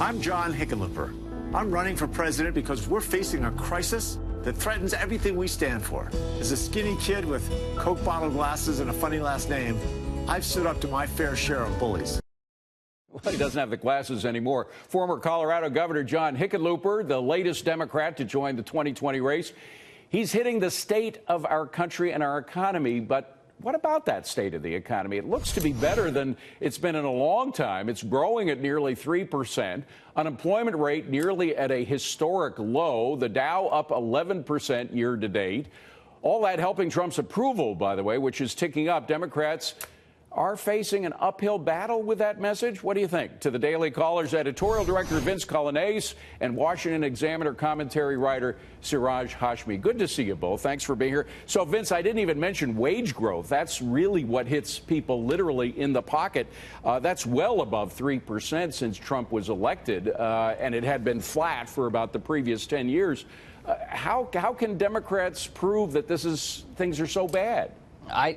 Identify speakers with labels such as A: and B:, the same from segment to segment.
A: I'm John Hickenlooper. I'm running for president because we're facing a crisis that threatens everything we stand for. As a skinny kid with Coke bottle glasses and a funny last name, I've stood up to my fair share of bullies.
B: Well, he doesn't have the glasses anymore. Former Colorado Governor John Hickenlooper, the latest Democrat to join the 2020 race. He's hitting the state of our country and our economy, but what about that state of the economy? It looks to be better than it's been in a long time. It's growing at nearly 3%. Unemployment rate nearly at a historic low. The Dow up 11% year to date. All that helping Trump's approval, by the way, which is ticking up. Democrats are facing an uphill battle with that message. What do you think? To the Daily Caller's editorial director, Vince Coglianese, and Washington Examiner commentary writer, Siraj Hashmi. Good to see you both. Thanks for being here. So, Vince, I didn't even mention wage growth. That's really what hits people literally in the pocket. That's well above 3% since Trump was elected, and it had been flat for about the previous 10 years. How can Democrats prove that things are so bad?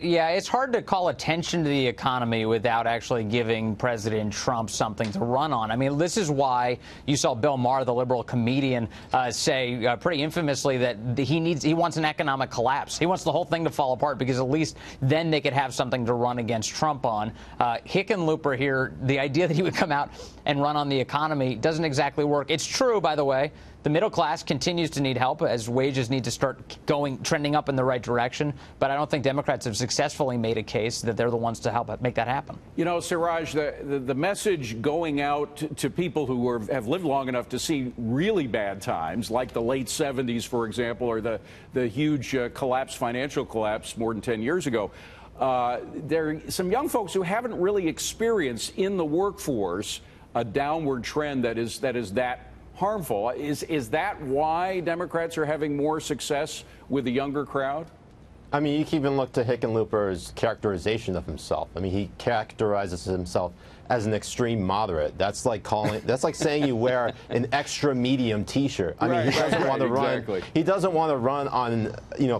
C: Yeah, it's hard to call attention to the economy without actually giving President Trump something to run on. I mean, this is why you saw Bill Maher, the liberal comedian, say pretty infamously that he wants an economic collapse. He wants the whole thing to fall apart because at least then they could have something to run against Trump on. Hickenlooper here, the idea that he would come out and run on the economy doesn't exactly work. It's true, by the way. The middle class continues to need help as wages need to start trending up in the right direction. But I don't think Democrats have successfully made a case that they're the ones to help make that happen. You know,
B: Siraj, the message going out to people who have lived long enough to see really bad times, like the late 70s, for example, or the huge financial collapse more than 10 years ago. There are some young folks who haven't really experienced in the workforce a downward trend that is that harmful. Is that why Democrats are having more success with the younger crowd?
D: I mean, you can even look to Hickenlooper's characterization of himself. I mean, he characterizes himself as an extreme moderate. That's like saying you wear an extra medium T-shirt. I mean, he doesn't want to run. Exactly. He doesn't want to run on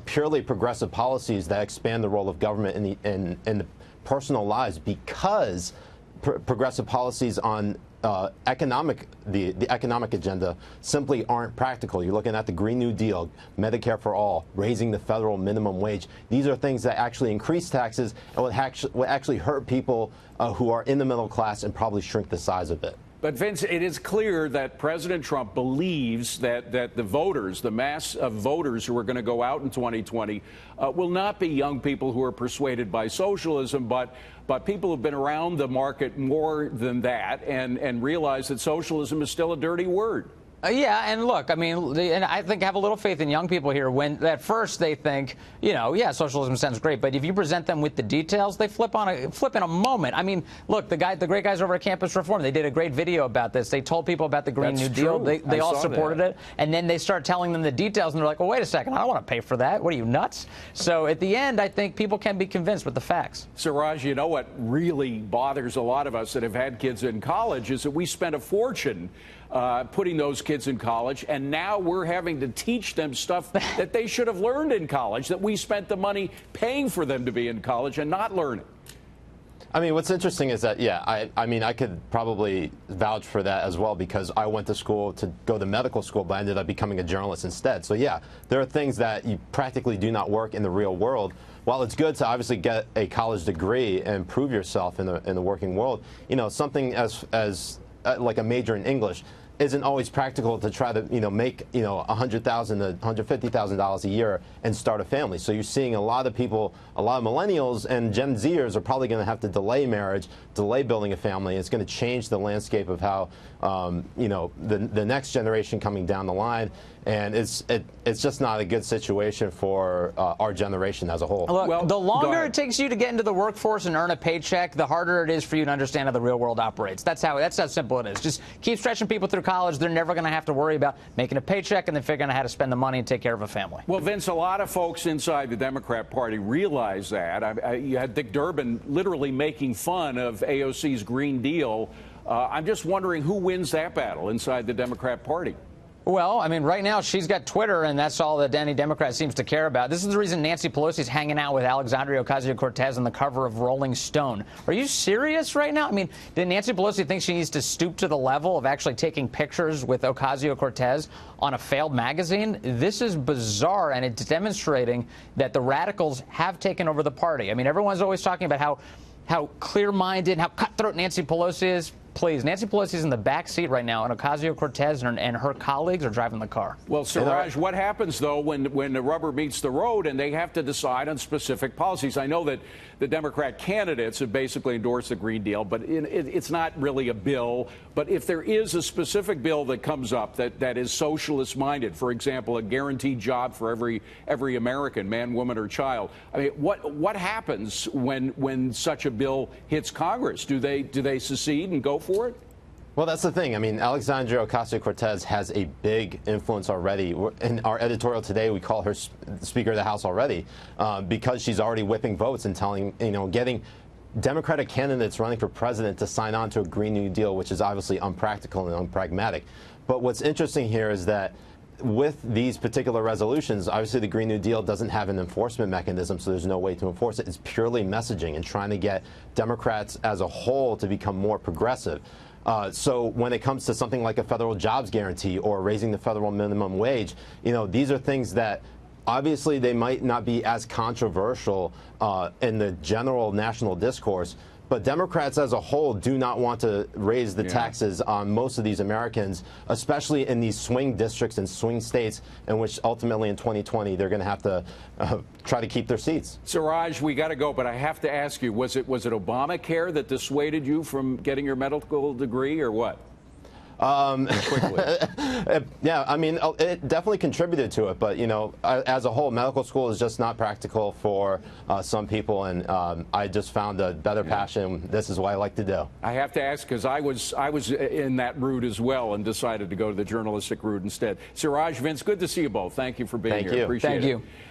D: purely progressive policies that expand the role of government in the personal lives, because progressive policies on the economic agenda simply aren't practical. You're looking at the Green New Deal, Medicare for all, raising the federal minimum wage. These are things that actually increase taxes and would actually hurt people who are in the middle class and probably shrink the size of it.
B: But, Vince, it is clear that President Trump believes that the voters, the mass of voters who are going to go out in 2020, will not be young people who are persuaded by socialism, but people who've been around the market more than that and realize that socialism is still a dirty word.
C: Yeah, and look, I mean, and I think have a little faith in young people here when at first they think, yeah, socialism sounds great, but if you present them with the details, they flip in a moment. I mean, look, the great guys over at Campus Reform, they did a great video about this. They told people about the Green New Deal. They all supported it, and then they start telling them the details, and they're like, well, wait a second, I don't want to pay for that. What are you, nuts? So at the end, I think people can be convinced with the facts.
B: Siraj, you know what really bothers a lot of us that have had kids in college is that we spent a fortune putting those kids in college, and now we're having to teach them stuff that they should have learned in college, that we spent the money paying for them to be in college and not learning.
D: I mean, what's interesting is that, yeah, I mean, I could probably vouch for that as well, because I went to school to go to medical school, but I ended up becoming a journalist instead. So, yeah, there are things that you practically do not work in the real world. While it's good to obviously get a college degree and prove yourself in the working world, something as like a major in English isn't always practical to try to make $100,000 to $150,000 a year and start a family. So you're seeing a lot of people, a lot of millennials and Gen Zers are probably going to have to delay marriage, delay building a family. It's going to change the landscape of how the next generation coming down the line. And it's just not a good situation for our generation as a whole.
C: Look, well, the longer it takes you to get into the workforce and earn a paycheck, the harder it is for you to understand how the real world operates. That's how simple it is. Just keep stretching people through college. They're never going to have to worry about making a paycheck and then figuring out how to spend the money and take care of a family.
B: Well, Vince, a lot of folks inside the Democrat Party realize that. You had Dick Durbin literally making fun of AOC's Green Deal. I'm just wondering who wins that battle inside the Democrat Party.
C: Well, I mean, right now she's got Twitter, and that's all that any Democrat seems to care about. This is the reason Nancy Pelosi's hanging out with Alexandria Ocasio-Cortez on the cover of Rolling Stone. Are you serious right now? I mean, did Nancy Pelosi think she needs to stoop to the level of actually taking pictures with Ocasio-Cortez on a failed magazine? This is bizarre, and it's demonstrating that the radicals have taken over the party. I mean, everyone's always talking about how clear-minded, how cutthroat Nancy Pelosi is. Please, Nancy Pelosi's in the back seat right now, and Ocasio-Cortez and her colleagues are driving the car.
B: Well, Siraj, what happens, though, when the rubber meets the road and they have to decide on specific policies? I know that the Democrat candidates have basically endorsed the Green Deal, but it's not really a bill. But if there is a specific bill that comes up that is socialist-minded, for example, a guaranteed job for every American, man, woman, or child, I mean, what happens when such a bill hits Congress? Do they secede and go for it?
D: Well, that's the thing. I mean, Alexandria Ocasio-Cortez has a big influence already. In our editorial today, we call her Speaker of the House already because she's already whipping votes and getting Democratic candidates running for president to sign on to a Green New Deal, which is obviously unpractical and unpragmatic. But what's interesting here is that with these particular resolutions, obviously the Green New Deal doesn't have an enforcement mechanism, so there's no way to enforce it. It's purely messaging and trying to get Democrats as a whole to become more progressive. So when it comes to something like a federal jobs guarantee or raising the federal minimum wage, these are things that obviously they might not be as controversial in the general national discourse, but Democrats as a whole do not want to raise the taxes on most of these Americans, especially in these swing districts and swing states in which ultimately in 2020 they're going to have to try to keep their seats.
B: Siraj, we got to go, but I have to ask you, was it Obamacare that dissuaded you from getting your medical degree or what? Quickly.
D: Yeah, I mean, it definitely contributed to it. But, as a whole, medical school is just not practical for some people. And I just found a better passion. This is what I like to do.
B: I have to ask because I was in that route as well and decided to go to the journalistic route instead. Siraj, Vince, good to see you both. Thank you for being here.
D: You.
B: Appreciate it.
C: Thank you.